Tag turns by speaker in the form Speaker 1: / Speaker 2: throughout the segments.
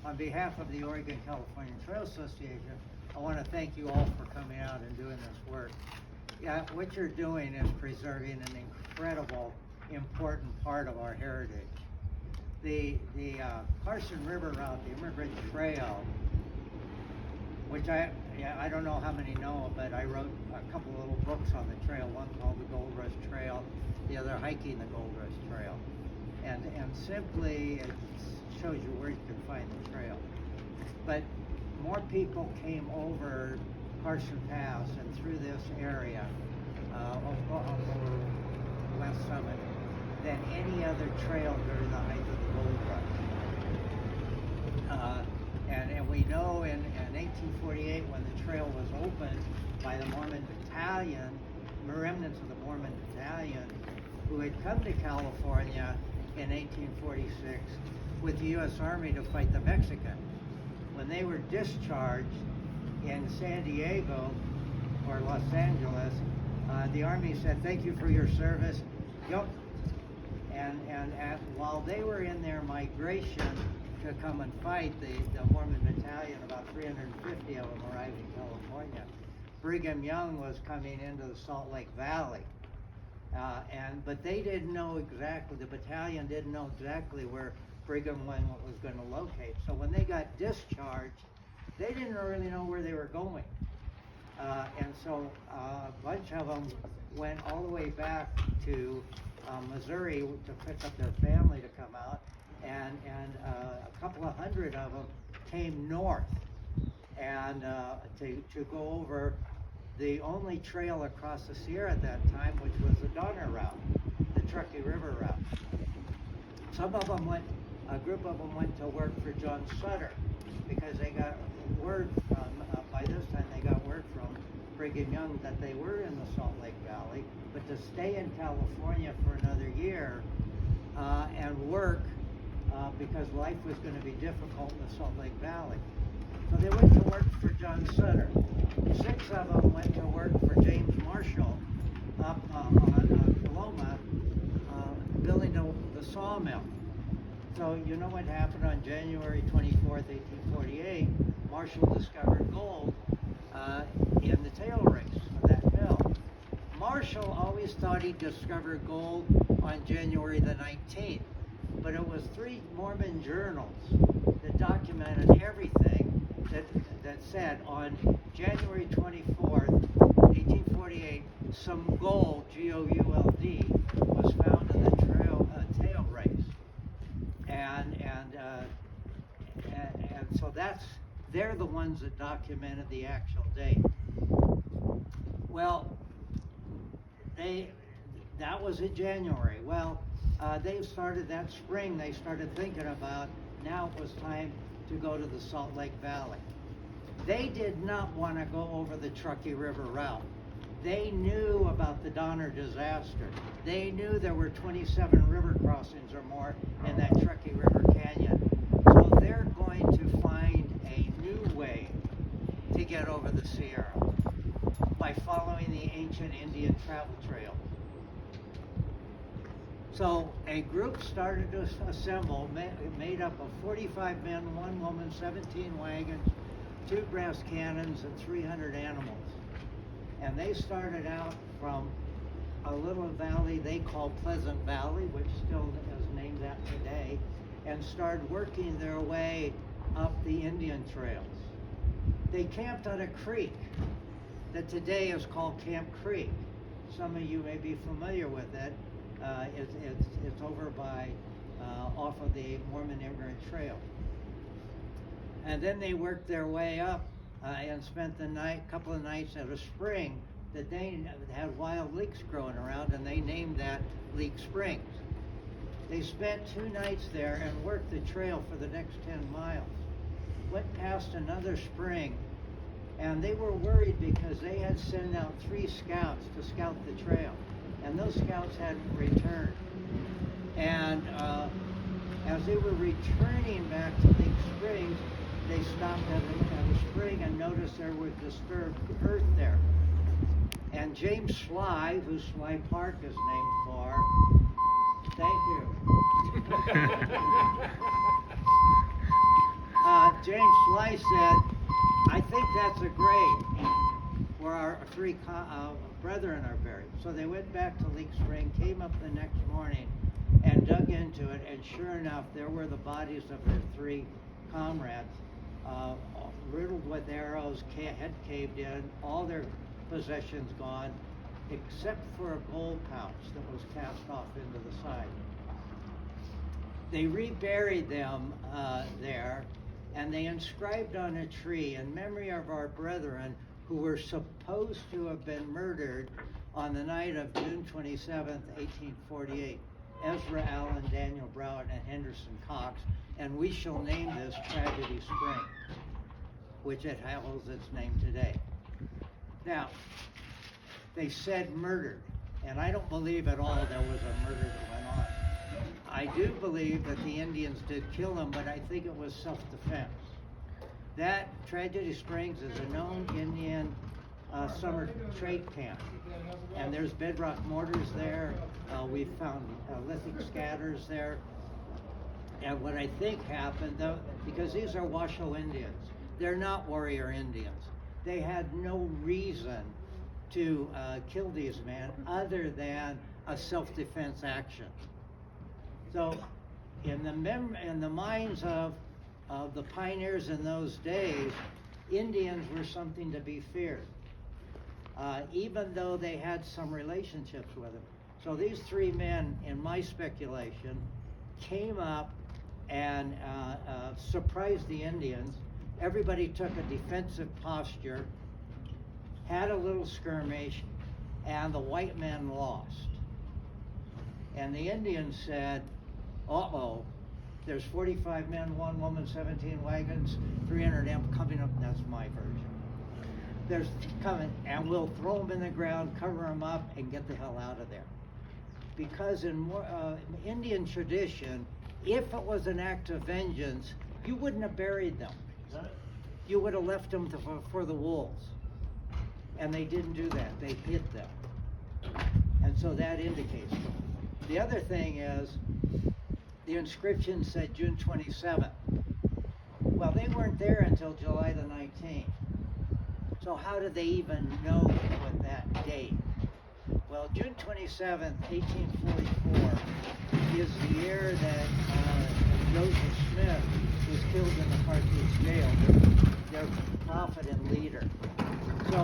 Speaker 1: on behalf of the Oregon-California Trail Association, I want to thank you all for coming out and doing this work. Yeah, what you're doing is preserving an incredible, important part of our heritage. The Carson River route, the Emigrate Trail, which I don't know how many know, but I wrote a couple little books on the trail, one called the Gold Rush Trail, the other Hiking the Gold Rush Trail. And simply it shows you where you can find the trail. But more people came over Carson Pass and through this area, over West Summit, than any other trail during the height of the gold rush. And we know in 1848, when the trail was opened by the Mormon Battalion, remnants of the Mormon Battalion, who had come to California in 1846 with the U.S. Army to fight the Mexicans. When they were discharged in San Diego or Los Angeles, the Army said, "Thank you for your service." Yep. And while they were in their migration to come and fight, the Mormon Battalion, about 350 of them arrived in California. Brigham Young was coming into the Salt Lake Valley. But they didn't know exactly, the battalion didn't know exactly where Brigham Young was going to locate. So when they got discharged, they didn't really know where they were going. And so a bunch of them went all the way back to Missouri to pick up their family to come out. And a couple of hundred of them came north and to go over the only trail across the Sierra at that time, which was the Donner route, the Truckee River route. Some of them went, a group of them went to work for John Sutter because they got word from, by this time they got word from Brigham Young that they were in the Salt Lake Valley, but to stay in California for another year and work because life was going to be difficult in the Salt Lake Valley. So they went to work for John Sutter. 6 of them went to work for James Marshall up on Coloma, building the sawmill. So you know what happened on January 24th, 1848? Marshall discovered gold in the tail race of that mill. Marshall always thought he discovered gold on January the 19th, but it was 3 Mormon journals that documented everything that said on January 24th, 1848, some gold, G-O-U-L-D, was found in the tail race. And so they're the ones that documented the actual date. Well, that was in January. Well, they started that spring, they started thinking about now it was time to go to the Salt Lake Valley. They did not want to go over the Truckee River route. They knew about the Donner disaster. They knew there were 27 river crossings or more in that Truckee River Canyon. So they're going to find a new way to get over the Sierra by following the ancient Indian travel trail. So a group started to assemble, made up of 45 men, 1 woman, 17 wagons, 2 brass cannons, and 300 animals. And they started out from a little valley they call Pleasant Valley, which still is named that today, and started working their way up the Indian trails. They camped on a creek that today is called Camp Creek. Some of you may be familiar with it. It's over by, off of the Mormon Immigrant Trail. And then they worked their way up and spent the couple of nights at a spring that they had wild leeks growing around, and they named that Leek Springs. They spent 2 nights there and worked the trail for the next 10 miles. Went past another spring, and they were worried because they had sent out 3 scouts to scout the trail, and those scouts hadn't returned. And as they were returning back to Leek Springs, they stopped at a spring and noticed there was disturbed earth there. And James Sly, who Sly Park is named for, thank you. James Sly said, I think that's a grave where our three brethren are buried. So they went back to Leak Spring, came up the next morning, and dug into it, and sure enough, there were the bodies of their three comrades, riddled with arrows, head caved in, all their possessions gone, except for a gold pouch that was cast off into the side. They reburied them there, and they inscribed on a tree in memory of our brethren who were supposed to have been murdered on the night of June 27th, 1848. Ezra Allen, Daniel Browett, and Henderson Cox, and we shall name this Tragedy Spring, which it holds its name today. Now, they said murdered, and I don't believe at all there was a murder that went on. I do believe that the Indians did kill him, but I think it was self-defense. That Tragedy Springs is a known Indian summer trade camp, and there's bedrock mortars there. We've found lithic scatters there. And what I think happened, though, because these are Washoe Indians, they're not warrior Indians. They had no reason to kill these men other than a self-defense action. So, in the minds of the pioneers in those days, Indians were something to be feared, even though they had some relationships with them. So these three men, in my speculation, came up and surprised the Indians. Everybody took a defensive posture, had a little skirmish, and the white men lost. And the Indians said, uh-oh, there's 45 men, 1 woman, 17 wagons, 300 amp coming up. That's my version. There's coming, and we'll throw them in the ground, cover them up, and get the hell out of there. Because in Indian tradition, if it was an act of vengeance, you wouldn't have buried them. You would have left them for the wolves. And they didn't do that. They hid them. And so that indicates them. The other thing is, the inscription said June 27th. Well, they weren't there until July the 19th. So how did they even know what that date? Well, June 27th, 1844 is the year that Joseph Smith was killed in the Carthage jail, their prophet and leader. So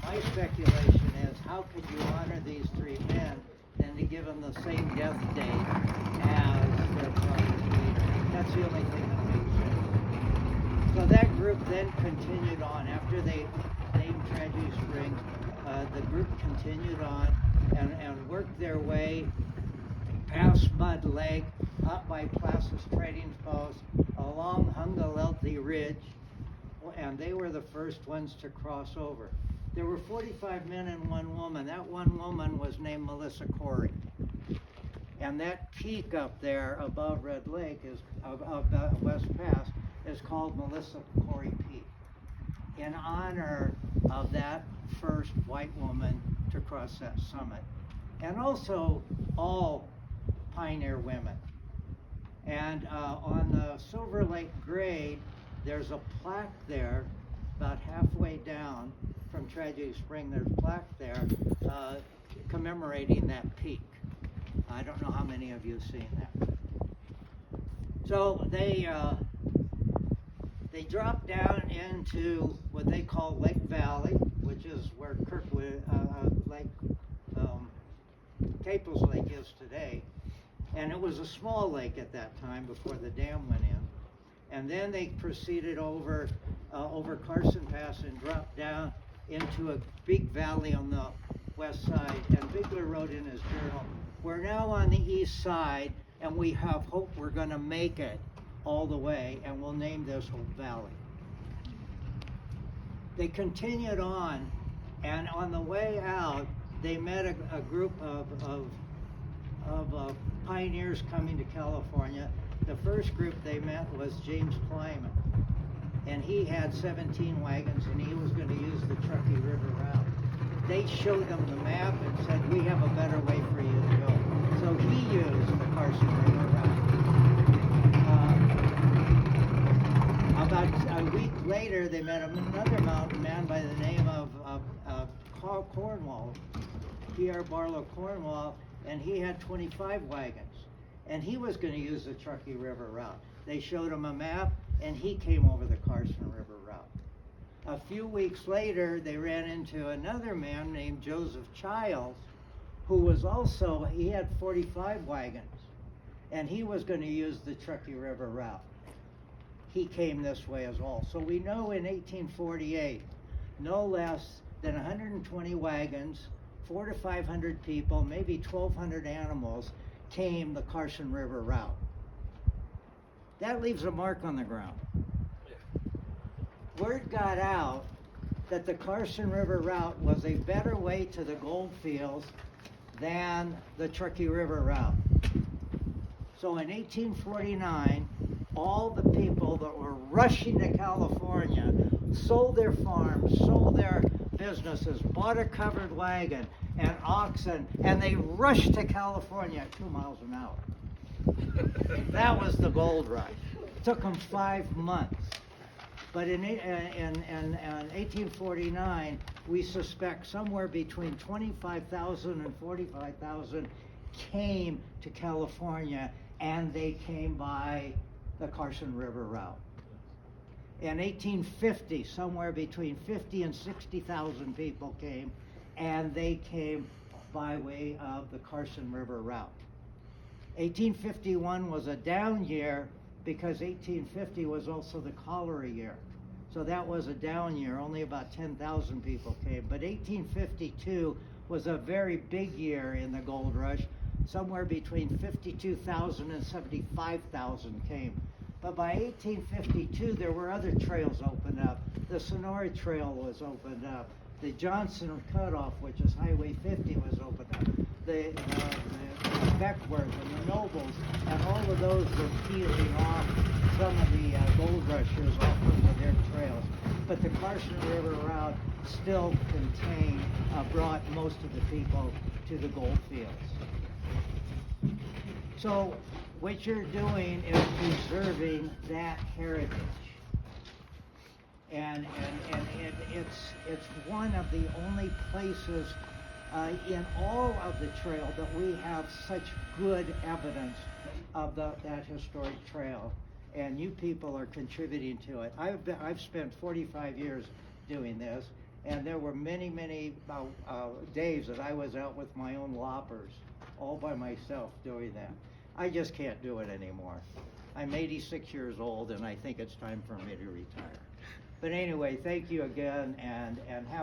Speaker 1: my speculation is, how could you honor these three men than to give them the same death date as their prophet leader? That's the only thing that makes sense. So that group then continued on. After they named Tragedy Springs, the group continued on and worked their way past Mud Lake, up by Place's Trading Post, along Hungalelti Ridge, and they were the first ones to cross over. There were 45 men and 1 woman. That 1 woman was named Melissa Corey. And that peak up there above Red Lake, West Pass, is called Melissa Corey Peak, in honor of that first white woman to cross that summit. And also all pioneer women. And on the Silver Lake grade, there's a plaque there, about halfway down from Tragedy Spring. There's a plaque there commemorating that peak. I don't know how many of you have seen that. So they dropped down into what they call Lake Valley, which is where Caples Lake is today. And it was a small lake at that time before the dam went in. And then they proceeded over Carson Pass and dropped down into a big valley on the west side. And Bigler wrote in his journal, "We're now on the east side, and we have hope we're going to make it all the way, and we'll name this whole valley." They continued on, and on the way out, they met a group of pioneers coming to California. The first group they met was James Clyman, and he had 17 wagons, and he was going to use the Truckee River route. They showed them the map and said, "We have a better way for you to go." So he used the Carson River route. About A week later, they met another mountain man by the name of Carl Cornwall, Pierre Barlow Cornwall, and he had 25 wagons, and he was going to use the Truckee River route. They showed him a map, and he came over the Carson River route. A few weeks later, they ran into another man named Joseph Childs, who was also, he had 45 wagons, and he was going to use the Truckee River route. He came this way as well. So we know in 1848, no less than 120 wagons, 400 to 500 people, maybe 1,200 animals came the Carson River route. That leaves a mark on the ground. Word got out that the Carson River route was a better way to the gold fields than the Truckee River route. So in 1849, all the people that were rushing to California sold their farms, sold their businesses, bought a covered wagon and oxen, and they rushed to California at 2 miles an hour. That was the gold rush. It took them 5 months. But in 1849, we suspect somewhere between 25,000 and 45,000 came to California, and they came by the Carson River route. In 1850, somewhere between 50 and 60,000 people came, and they came by way of the Carson River route. 1851 was a down year because 1850 was also the cholera year. So that was a down year, only about 10,000 people came. But 1852 was a very big year in the gold rush. Somewhere between 52,000 and 75,000 came. But by 1852, there were other trails opened up. The Sonora Trail was opened up. The Johnson Cutoff, which is Highway 50, was opened up. The Beckworth and the Nobles, and all of those were peeling off some of the gold rushers off of their trails. But the Carson River route still brought most of the people to the gold fields. So what you're doing is preserving that heritage. And it's one of the only places in all of the trail that we have such good evidence of that historic trail, and you people are contributing to it. I've spent 45 years doing this, and there were many days that I was out with my own loppers, all by myself doing that. I just can't do it anymore. I'm 86 years old, and I think it's time for me to retire. But anyway, thank you again, and have